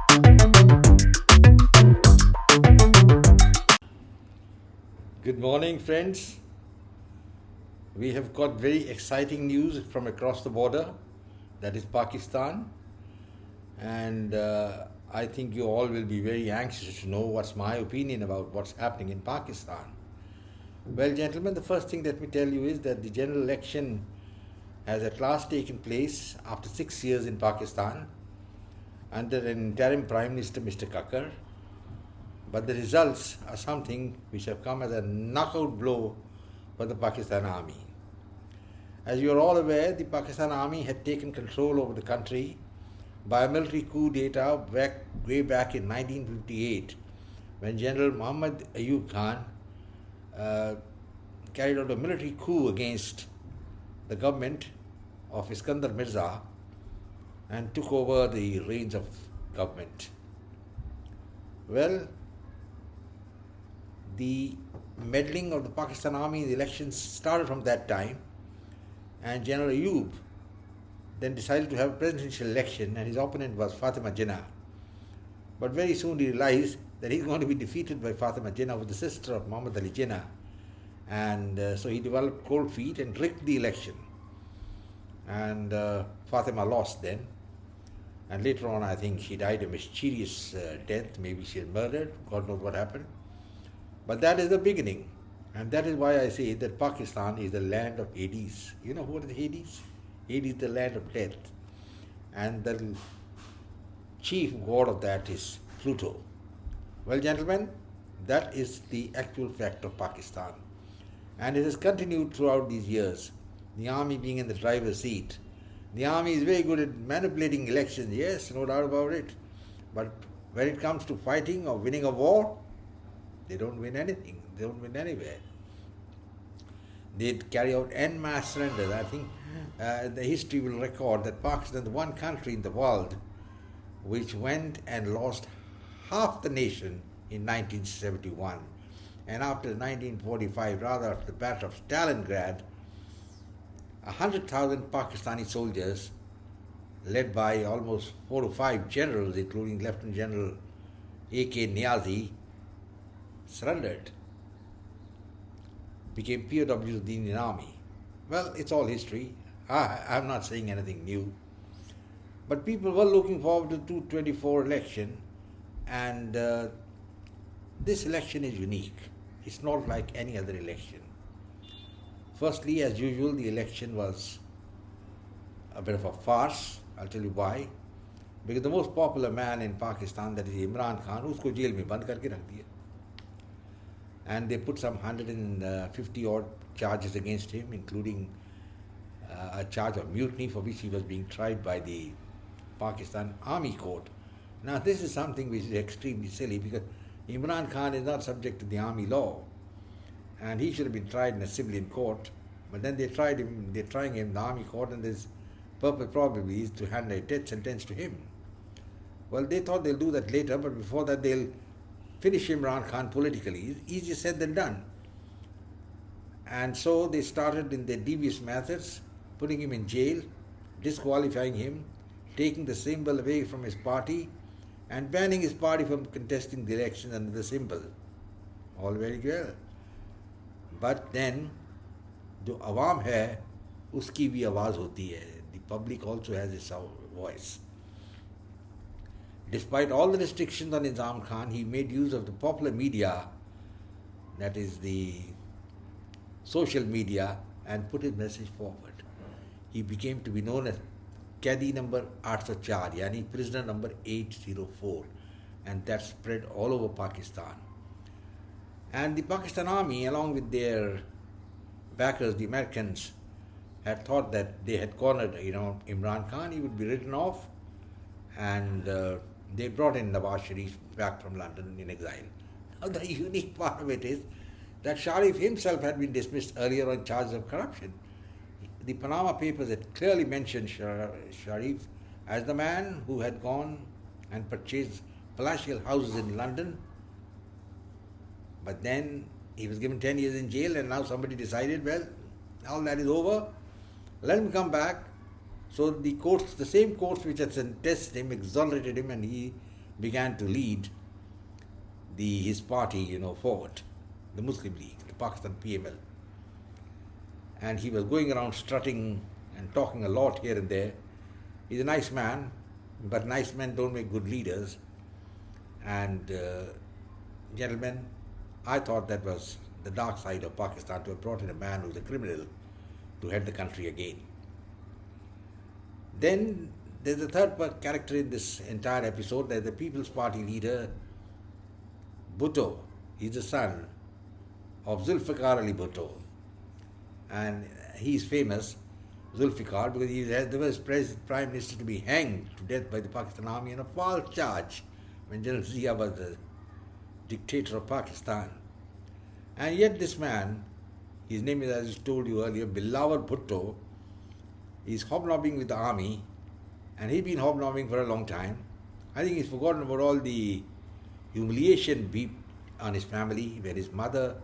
Good morning, friends. We have got very exciting news from across the border, that is Pakistan, and I think you all will be very anxious to know what's my opinion about what's happening in Pakistan. Well, gentlemen, the first thing let me tell you is that the general election has at last taken place after 6 years in Pakistan under an interim Prime Minister, Mr. Kakar. But the results are something which have come as a knockout blow for the Pakistan Army. As you are all aware, the Pakistan Army had taken control over the country by a military coup d'etat way back in 1958 when General Muhammad Ayub Khan carried out a military coup against the government of Iskandar Mirza and took over the reins of government. Well, the meddling of the Pakistan Army in the elections started from that time, and General Ayub then decided to have a presidential election, and his opponent was Fatima Jinnah. But very soon he realized that he's going to be defeated by Fatima Jinnah, who was the sister of Muhammad Ali Jinnah, and so he developed cold feet and rigged the election. And Fatima lost then, and later on I think she died a mysterious death. Maybe she was murdered, God knows what happened. But that is the beginning, and that is why I say that Pakistan is the land of Hades. You know what is Hades? Hades is the land of death, and the chief god of that is Pluto. Well, gentlemen, that is the actual fact of Pakistan, and it has continued throughout these years, the army being in the driver's seat. The army is very good at manipulating elections, yes, no doubt about it, but when it comes to fighting or winning a war, they don't win anything. They don't win anywhere. They carry out en masse surrenders. I think the history will record that Pakistan is the one country in the world which went and lost half the nation in 1971. And after 1945, rather after the Battle of Stalingrad, 100,000 Pakistani soldiers, led by almost 4 to 5 generals, including Lieutenant General A.K. Niazi, surrendered, became POWs of the Indian Army. Well, it's all history. I'm not saying anything new. But people were looking forward to the 224 election, and this election is unique. It's not like any other election. Firstly, as usual, the election was a bit of a farce. I'll tell you why. Because the most popular man in Pakistan, that is Imran Khan, usko jail mein band karke rakh diya. And they put some 150 odd charges against him, including a charge of mutiny for which he was being tried by the Pakistan Army Court. Now, this is something which is extremely silly because Imran Khan is not subject to the army law, and he should have been tried in a civilian court. But then they're trying him in the army court, and his purpose probably is to hand a death sentence to him. Well, they thought they'll do that later, but before that they'll finish Imran Khan politically. Easier said than done. And so they started in their devious methods, putting him in jail, disqualifying him, taking the symbol away from his party, and banning his party from contesting the election under the symbol. All very well. But then, जो awam है, उसकी भी आवाज़ होती है. The public also has its voice. Despite all the restrictions on Imran Khan, he made use of the popular media, that is the social media, and put his message forward. He became to be known as Qaidi number 804, yani prisoner number 804, and that spread all over Pakistan. And the Pakistan Army, along with their backers, the Americans, had thought that they had cornered, Imran Khan. He would be written off, and they brought in Nawaz Sharif back from London in exile. Now, the unique part of it is that Sharif himself had been dismissed earlier on charges of corruption. The Panama Papers had clearly mentioned Sharif as the man who had gone and purchased palatial houses in London, but then he was given 10 years in jail, and now somebody decided, well, all that is over, let him come back. So the courts, the same courts which had sentenced him, exonerated him, and he began to lead his party, forward, the Muslim League, the Pakistan PML. And he was going around strutting and talking a lot here and there. He's a nice man, but nice men don't make good leaders. And gentlemen, I thought that was the dark side of Pakistan, to have brought in a man who's a criminal to head the country again. Then there's a third character in this entire episode. There's the People's Party leader, Bhutto. He's the son of Zulfikar Ali Bhutto. And he's famous, Zulfikar, because he was the first prime minister to be hanged to death by the Pakistan army on a false charge when General Zia was the dictator of Pakistan. And yet this man, his name is, as I told you earlier, Bilawar Bhutto, is hobnobbing with the army, and he's been hobnobbing for a long time. I think he's forgotten about all the humiliation beat on his family when his mother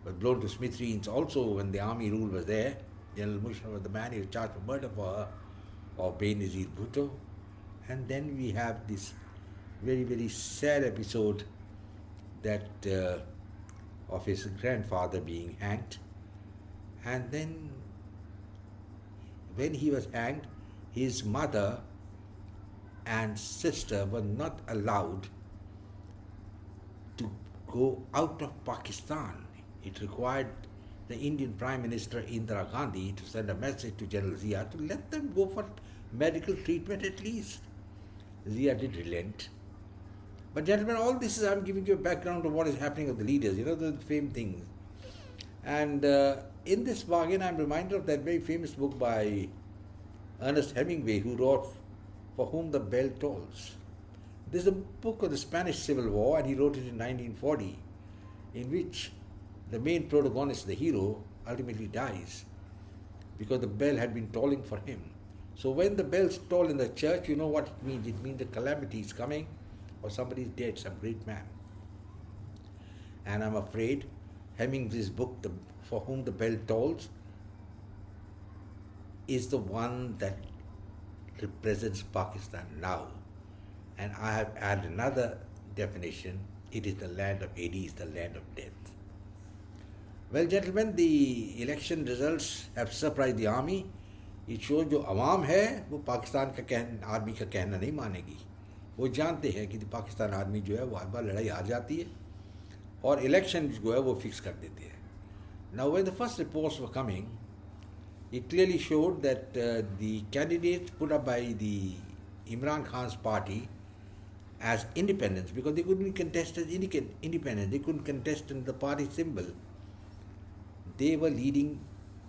was blown to smithereens. Also, when the army rule was there, General Musharraf was the man who was charged for murder for her, or Benazir Bhutto. And then we have this very, very sad episode that of his grandfather being hanged. And then when he was hanged, his mother and sister were not allowed to go out of Pakistan. It required the Indian Prime Minister Indira Gandhi to send a message to General Zia to let them go for medical treatment at least. Zia did relent. But gentlemen, all this is, I'm giving you a background of what is happening with the leaders, the same things. And in this bargain, I'm reminded of that very famous book by Ernest Hemingway, who wrote For Whom the Bell Tolls. This is a book of the Spanish Civil War, and he wrote it in 1940, in which the main protagonist, the hero, ultimately dies because the bell had been tolling for him. So when the bells toll in the church, you know what it means. It means the calamity is coming, or somebody is dead, some great man. And I'm afraid Hemingway's book, For Whom the Bell Tolls, is the one that represents Pakistan now. And I have added another definition. It is the land of Hades, the land of death. Well, gentlemen, the election results have surprised the army. It shows जो अवाम है वो पाकिस्तान का army का कहना नहीं मानेगी. वो जानते हैं कि पाकिस्तान आर्मी जो है वो हर बार लड़ाई हार जाती है और इलेक्शन जो है वो फिक्स कर देते हैं. Now, when the first reports were coming, it clearly showed that the candidates put up by the Imran Khan's party as independents, because they couldn't contest as independent, they couldn't contest in the party symbol. They were leading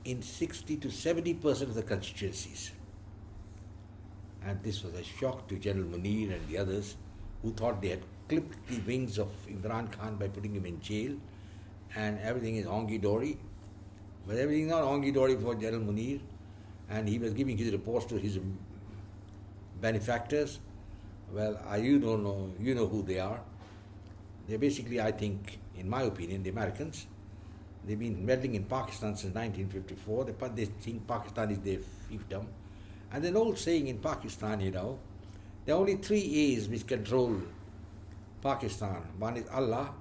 in 60 to 70% of the constituencies. And this was a shock to General Munir and the others, who thought they had clipped the wings of Imran Khan by putting him in jail, and everything is honky-dory. But everything is not honky-dory for General Munir, and he was giving his reports to his benefactors. Well, you don't know, you know who they are. They're basically, I think, in my opinion, the Americans. They've been meddling in Pakistan since 1954. They think Pakistan is their fiefdom. And there's an old saying in Pakistan, there are only three A's which control Pakistan. One is Allah,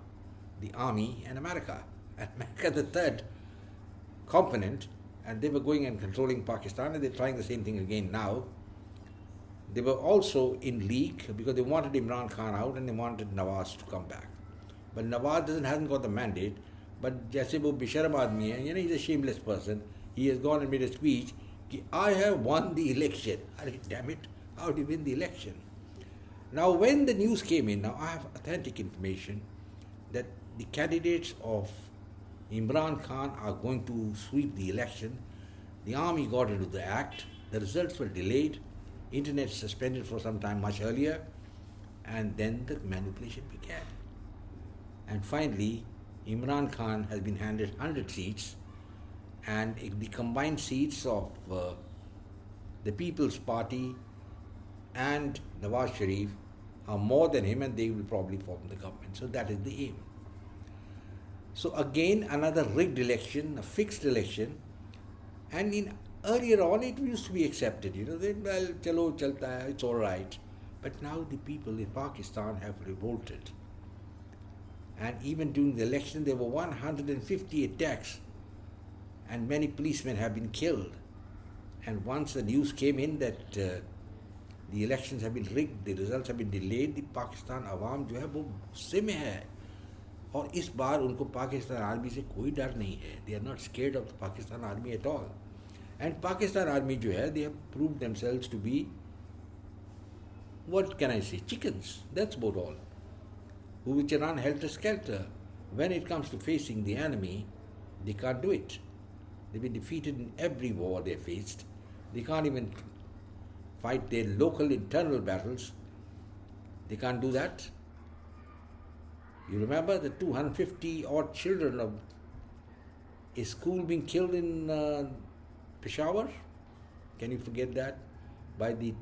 the army, and America. And America the third component, and they were going and controlling Pakistan, and they're trying the same thing again now. They were also in league because they wanted Imran Khan out and they wanted Nawaz to come back. But Nawaz hasn't got the mandate. But जैसे वो बेशर्म आदमी है, he's a shameless person. He has gone and made a speech कि I have won the election. Damn it, how did he win the election? Now when the news came in, now I have authentic information that the candidates of Imran Khan are going to sweep the election. The army got into the act. The results were delayed. Internet suspended for some time much earlier. And then the manipulation began. And finally, Imran Khan has been handed 100 seats, and the combined seats of the People's Party and Nawaz Sharif are more than him, and they will probably form the government. So that is the aim. So again, another rigged election, a fixed election, and earlier on it used to be accepted. Well, chalo chalta hai, it's all right. But now the people in Pakistan have revolted. And even during the election, there were 150 attacks, and many policemen have been killed. And once the news came in that the elections have been rigged, the results have been delayed, the Pakistan Awam जो है वो गुस्से में है. और इस बार उनको Pakistan army से कोई डर नहीं है. They are not scared of the Pakistan army at all. And Pakistan army जो है, they have proved themselves to be, what can I say, chickens. That's about all. Which run helter-skelter. When it comes to facing the enemy, they can't do it. They've been defeated in every war they faced. They can't even fight their local internal battles. They can't do that. You remember the 250 odd children of a school being killed in Peshawar? Can you forget that? By the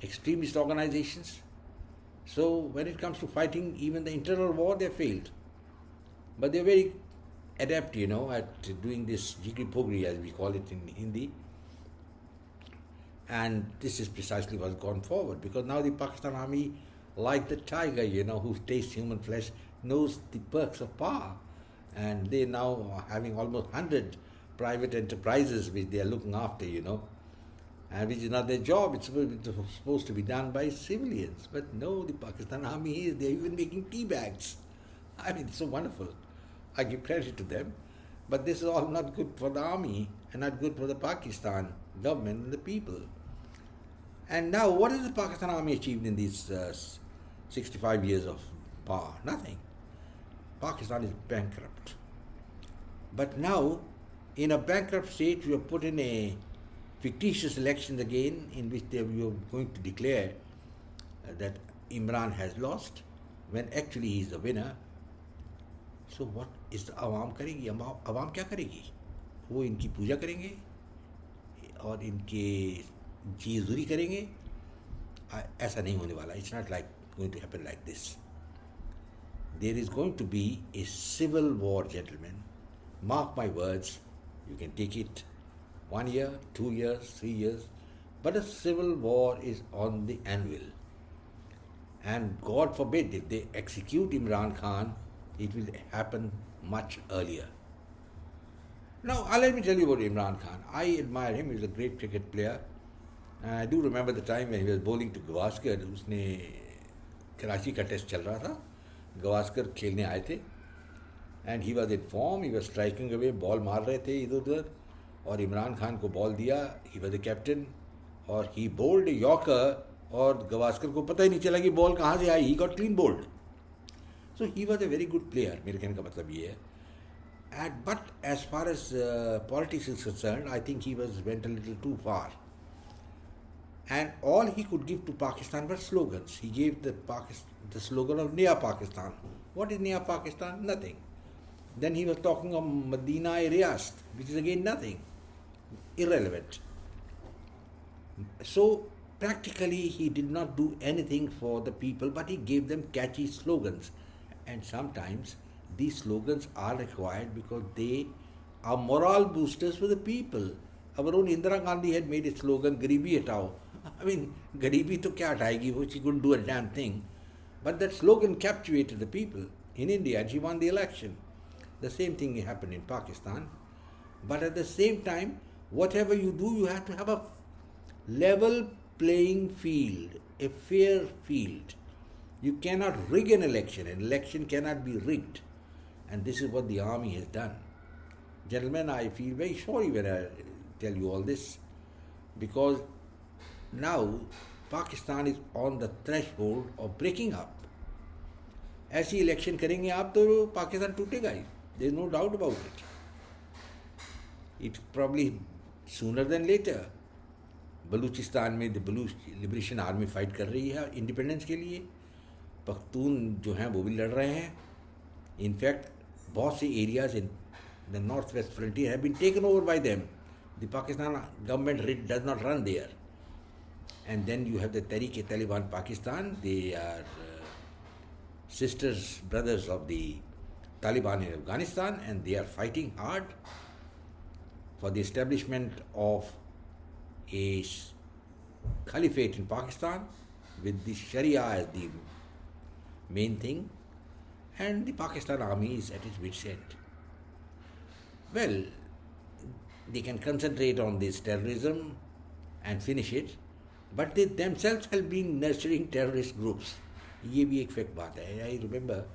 extremist organizations? So when it comes to fighting even the internal war, they failed. But they're very adept, at doing this jigri-pogri, as we call it in Hindi. And this is precisely what's gone forward, because now the Pakistan army, like the tiger, who tastes human flesh, knows the perks of power. And they now are having almost 100 private enterprises which they are looking after, and which is not their job. It's supposed to be done by civilians. But no, the Pakistan army they're even making tea bags. I mean, it's so wonderful. I give credit to them. But this is all not good for the army and not good for the Pakistan government and the people. And now, what has the Pakistan army achieved in these 65 years of power? Nothing. Pakistan is bankrupt. But now, in a bankrupt state, you have put in a fictitious elections again, in which you are going to declare that Imran has lost, when actually he is the winner. So what is the Awam करेगी? Awam क्या करेगी? वो इनकी पूजा करेंगे और इनके चीज़ुरी करेंगे? ऐसा नहीं होने वाला. It's not going to happen like this. There is going to be a civil war, gentlemen. Mark my words. You can take it 1 year, 2 years, 3 years. But a civil war is on the anvil. And God forbid, if they execute Imran Khan, it will happen much earlier. Now, let me tell you about Imran Khan. I admire him. He was a great cricket player. And I do remember the time when he was bowling to Gavaskar. उसने कराची का test चल रहा था. गवास्कर खेलने आए थे. And he was in form. He was striking away. Ball मार रहे थे इधर उधर. और इमरान खान को बॉल दिया. He was the captain. और he bowled a Yorker. और गवास्कर को पता ही नहीं चला कि बॉल कहाँ से आई. He got clean bowled. So he was a very good player. मेरे कहने का मतलब ये है. But as far as politics is concerned, I think he went a little too far. And all he could give to Pakistan were slogans. He gave the slogan of Naya Pakistan. What is Naya Pakistan? Nothing. Then he was talking of Medina-e-Riast, which is again nothing. Irrelevant. So practically he did not do anything for the people, but he gave them catchy slogans. And sometimes these slogans are required because they are morale boosters for the people. Our own Indira Gandhi had made a slogan, Garibi Hatao. I mean, Garibi to kya hataegi, which she couldn't do a damn thing. But that slogan captivated the people in India and she won the election. The same thing happened in Pakistan. But at the same time, whatever you do, you have to have a level playing field, a fair field. You cannot rig an election. An election cannot be rigged. And this is what the army has done. Gentlemen, I feel very sorry when I tell you all this, because now Pakistan is on the threshold of breaking up. ऐसी election करेंगे आप तो पाकिस्तान टूटेगा ही. There is no doubt about it. It's probably sooner than later. Balochistan में the Baloch liberation army fight कर रही है independence के लिए. पख्तून जो हैं वो भी लड़ रहे हैं. इनफैक्ट बहुत से areas in the north west frontier have been taken over by them. The Pakistan government does not run there. And then you have the Tehreek-e-Taliban Pakistan. They are sisters, brothers of the Taliban in Afghanistan, and they are fighting hard for the establishment of a caliphate in Pakistan. with the Sharia as the main thing, and the Pakistan army is at its wit's end. Well, they can concentrate on this terrorism and finish it, but they themselves have been nurturing terrorist groups. ये भी एक fact बात है. I remember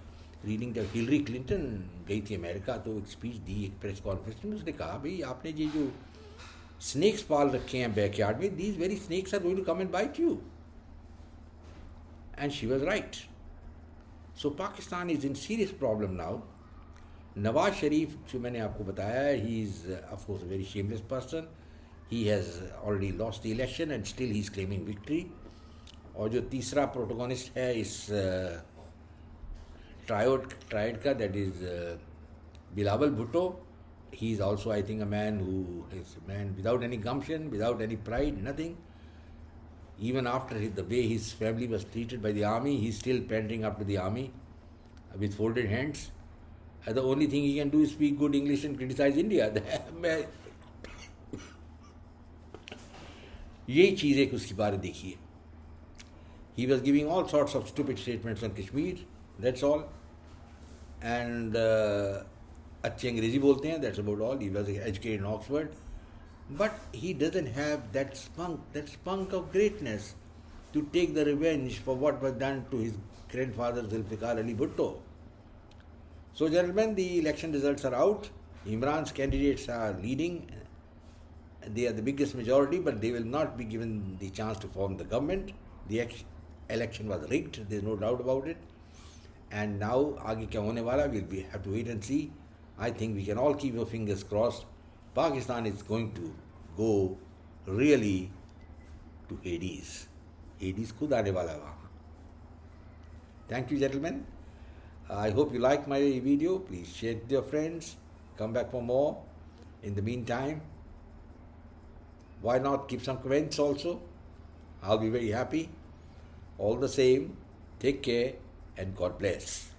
reading जब Hillary Clinton गई थी America तो एक स्पीच दी एक प्रेस कॉन्फ्रेंस में. उसने कहा भाई आपने ये जो स्नेक्स पाल रखे हैं बैकयार्ड में, these very snakes are going to come and bite you. And she was right. So Pakistan is in serious problem now. Nawaz Sharif जो मैंने आपको बताया, he is of course a very shameless person. He has already lost the election and still he is claiming victory. और जो तीसरा protagonist है इस triad का, that is Bilawal Bhutto. He is also, I think, a man who is a man without any gumption, without any pride, nothing. Even after the way his family was treated by the army, he's still pandering up to the army with folded hands. And the only thing he can do is speak good English and criticize India. यही चीज़ एक उसकी बारे देखिए. He was giving all sorts of stupid statements on Kashmir, that's all. And अच्छी अंग्रेजी बोलते हैं, that's about all. He was educated in Oxford. But he doesn't have that spunk of greatness to take the revenge for what was done to his grandfather Zulfikar Ali Bhutto. So gentlemen, the election results are out. Imran's candidates are leading. They are the biggest majority, but they will not be given the chance to form the government. The election was rigged, there's no doubt about it. And now, आगे क्या होने वाला, we'll have to wait and see. I think we can all keep our fingers crossed. Pakistan is going to go really to Hades. Hades खुद आने वाला है वहाँ. Thank you, gentlemen. I hope you liked my video. Please share it with your friends. Come back for more. In the meantime, why not keep some comments also? I'll be very happy. All the same, take care and God bless.